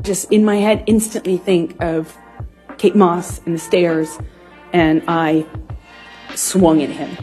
just in my head instantly think of Kate Moss and the stairs, and I swung at him.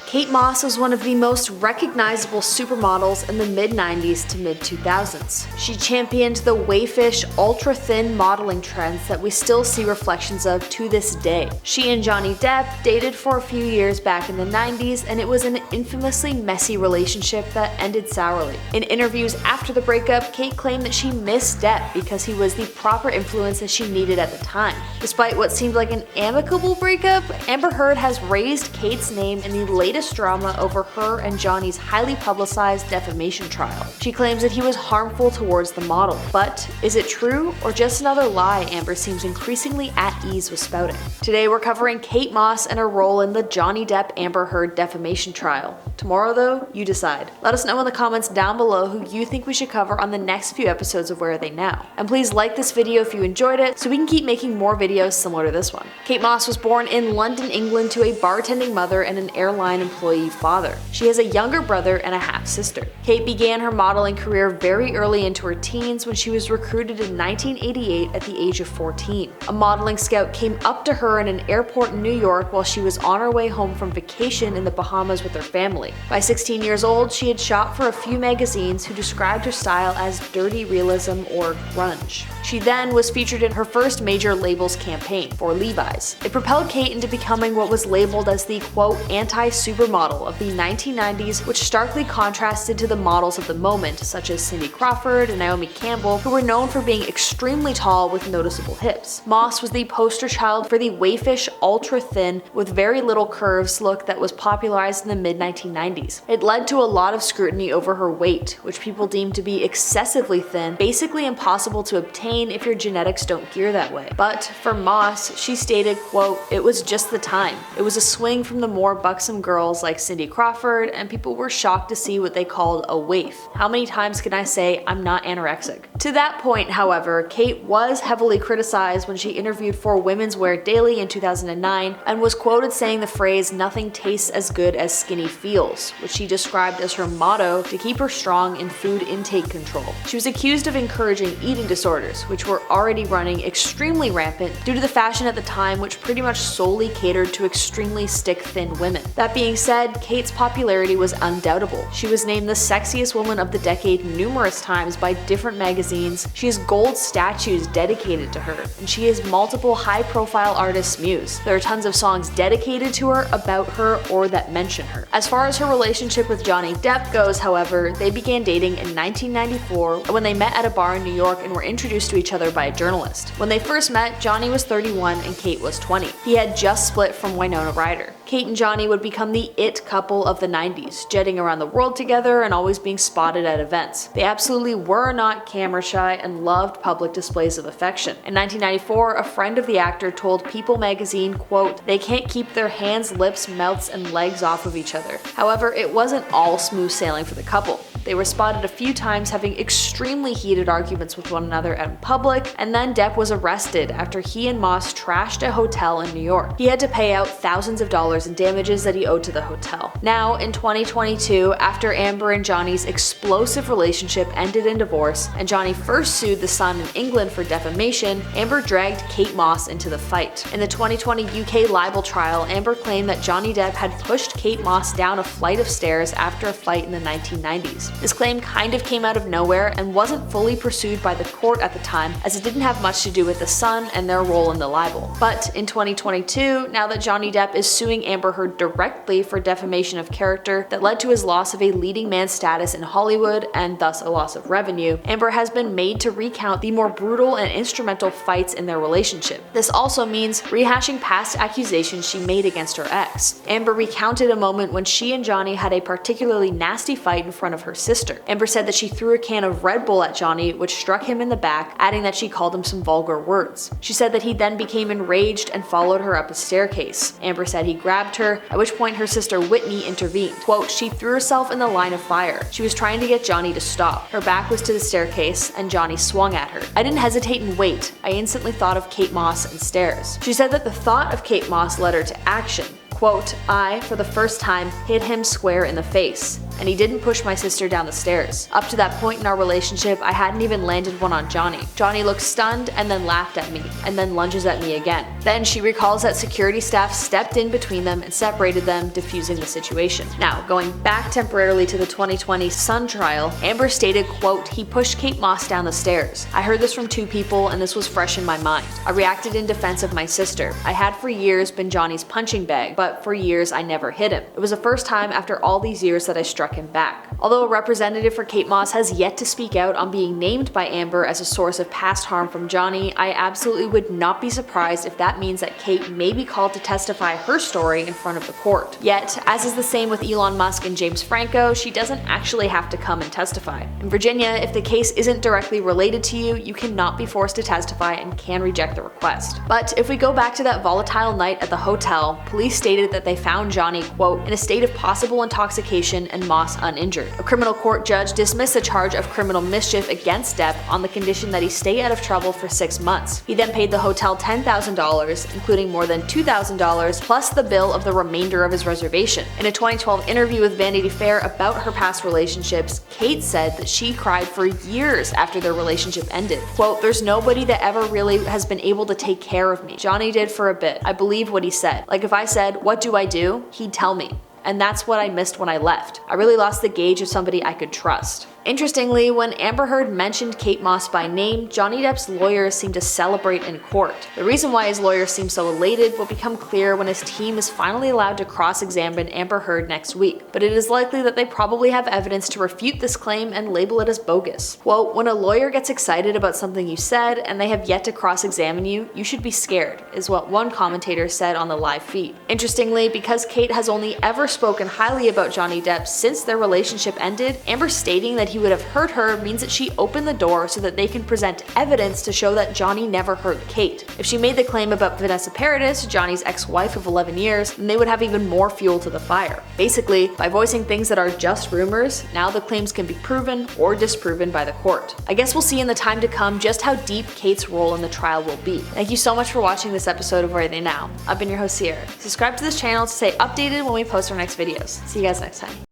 Kate Moss was one of the most recognizable supermodels in the mid-90s to mid-2000s. She championed the waifish, ultra-thin modeling trends that we still see reflections of to this day. She and Johnny Depp dated for a few years back in the 90s, and it was an infamously messy relationship that ended sourly. In interviews after the breakup, Kate claimed that she missed Depp because he was the proper influence that she needed at the time. Despite what seemed like an amicable breakup, Amber Heard has raised Kate's name in the latest drama over her and Johnny's highly publicized defamation trial. She claims that he was harmful towards the model. But is it true or just another lie Amber seems increasingly at ease with spouting? Today we're covering Kate Moss and her role in the Johnny Depp Amber Heard defamation trial. Tomorrow though, you decide. Let us know in the comments down below who you think we should cover on the next few episodes of Where Are They Now? And please like this video if you enjoyed it so we can keep making more videos similar to this one. Kate Moss was born in London, England to a bartending mother and an airline employee father. She has a younger brother and a half-sister. Kate began her modeling career very early into her teens when she was recruited in 1988 at the age of 14. A modeling scout came up to her in an airport in New York while she was on her way home from vacation in the Bahamas with her family. By 16 years old, she had shot for a few magazines who described her style as dirty realism or grunge. She then was featured in her first major labels campaign for Levi's. It propelled Kate into becoming what was labeled as the quote anti-supermodel of the 1990s, which starkly contrasted to the models of the moment such as Cindy Crawford and Naomi Campbell, who were known for being extremely tall with noticeable hips. Moss was the poster child for the waifish, ultra-thin, with very little curves look that was popularized in the mid-1990s. It led to a lot of scrutiny over her weight, which people deemed to be excessively thin, basically impossible to obtain if your genetics don't gear that way. But for Moss, she stated, quote, "It was just the time. It was a swing from the more buxom girls like Cindy Crawford, and people were shocked to see what they called a waif. How many times can I say I'm not anorexic?" To that point, however, Kate was heavily criticized when she interviewed for Women's Wear Daily in 2009 and was quoted saying the phrase "nothing tastes as good as skinny feels," which she described as her motto to keep her strong in food intake control. She was accused of encouraging eating disorders, which were already running extremely rampant due to the fashion at the time, which pretty much solely catered to extremely stick-thin women. That being said, Kate's popularity was undoubtable. She was named the sexiest woman of the decade numerous times by different magazines. She has gold statues dedicated to her, and she is multiple high-profile artists' muse. There are tons of songs dedicated to her, about her, or that mention her. As far as her relationship with Johnny Depp goes, however, they began dating in 1994 when they met at a bar in New York and were introduced to each other by a journalist. When they first met, Johnny was 31 and Kate was 20. He had just split from Winona Ryder. Kate and Johnny would become the it couple of the 90s, jetting around the world together and always being spotted at events. They absolutely were not camera shy and loved public displays of affection. In 1994, a friend of the actor told People magazine, quote, "They can't keep their hands, lips, mouths, and legs off of each other." However, it wasn't all smooth sailing for the couple. They were spotted a few times having extremely heated arguments with one another out in public, and then Depp was arrested after he and Moss trashed a hotel in New York. He had to pay out thousands of dollars in damages that he owed to the hotel. Now, in 2022, after Amber and Johnny's explosive relationship ended in divorce, and Johnny first sued The Sun in England for defamation, Amber dragged Kate Moss into the fight. In the 2020 UK libel trial, Amber claimed that Johnny Depp had pushed Kate Moss down a flight of stairs after a fight in the 1990s. This claim kind of came out of nowhere and wasn't fully pursued by the court at the time, as it didn't have much to do with The Sun and their role in the libel. But in 2022, now that Johnny Depp is suing Amber Heard directly for defamation of character that led to his loss of a leading man status in Hollywood and thus a loss of revenue, Amber has been made to recount the more brutal and instrumental fights in their relationship. This also means rehashing past accusations she made against her ex. Amber recounted a moment when she and Johnny had a particularly nasty fight in front of her sister. Amber said that she threw a can of Red Bull at Johnny, which struck him in the back, adding that she called him some vulgar words. She said that he then became enraged and followed her up a staircase. Amber said he grabbed her, at which point her sister Whitney intervened. Quote, "She threw herself in the line of fire. She was trying to get Johnny to stop. Her back was to the staircase, and Johnny swung at her. I didn't hesitate and wait. I instantly thought of Kate Moss and stairs." She said that the thought of Kate Moss led her to action. Quote, "I, for the first time, hit him square in the face. and he didn't push my sister down the stairs. Up to that point in our relationship, I hadn't even landed one on Johnny. Johnny looked stunned and then laughed at me, and then lunges at me again. Then she recalls that security staff stepped in between them and separated them, diffusing the situation. Now, going back temporarily to the 2020 Sun trial, Amber stated, quote, "He pushed Kate Moss down the stairs. I heard this from two people and this was fresh in my mind. I reacted in defense of my sister. I had for years been Johnny's punching bag, but for years I never hit him. It was the first time after all these years that I struck him back." Although a representative for Kate Moss has yet to speak out on being named by Amber as a source of past harm from Johnny, I absolutely would not be surprised if that means that Kate may be called to testify her story in front of the court. Yet, as is the same with Elon Musk and James Franco, she doesn't actually have to come and testify. In Virginia, if the case isn't directly related to you, you cannot be forced to testify and can reject the request. But if we go back to that volatile night at the hotel, police stated that they found Johnny, quote, "in a state of possible intoxication and Moss uninjured." A criminal court judge dismissed the charge of criminal mischief against Depp on the condition that he stay out of trouble for 6 months. He then paid the hotel $10,000, including more than $2,000, plus the bill of the remainder of his reservation. In a 2012 interview with Vanity Fair about her past relationships, Kate said that she cried for years after their relationship ended. Quote, "There's nobody that ever really has been able to take care of me. Johnny did for a bit. I believe what he said. Like if I said, 'What do I do?' he'd tell me. And that's what I missed when I left. I really lost the gauge of somebody I could trust." Interestingly, when Amber Heard mentioned Kate Moss by name, Johnny Depp's lawyers seemed to celebrate in court. The reason why his lawyers seem so elated will become clear when his team is finally allowed to cross-examine Amber Heard next week, but it is likely that they probably have evidence to refute this claim and label it as bogus. Well, when a lawyer gets excited about something you said and they have yet to cross-examine you, you should be scared, is what one commentator said on the live feed. Interestingly, because Kate has only ever spoken highly about Johnny Depp since their relationship ended, Amber stating that he would have hurt her means that she opened the door so that they can present evidence to show that Johnny never hurt Kate. If she made the claim about Vanessa Paradis, Johnny's ex-wife of 11 years, then they would have even more fuel to the fire. Basically, by voicing things that are just rumors, now the claims can be proven or disproven by the court. I guess we'll see in the time to come just how deep Kate's role in the trial will be. Thank you so much for watching this episode of Where Are They Now? I've been your host, Sierra. Subscribe to this channel to stay updated when we post our next videos. See you guys next time.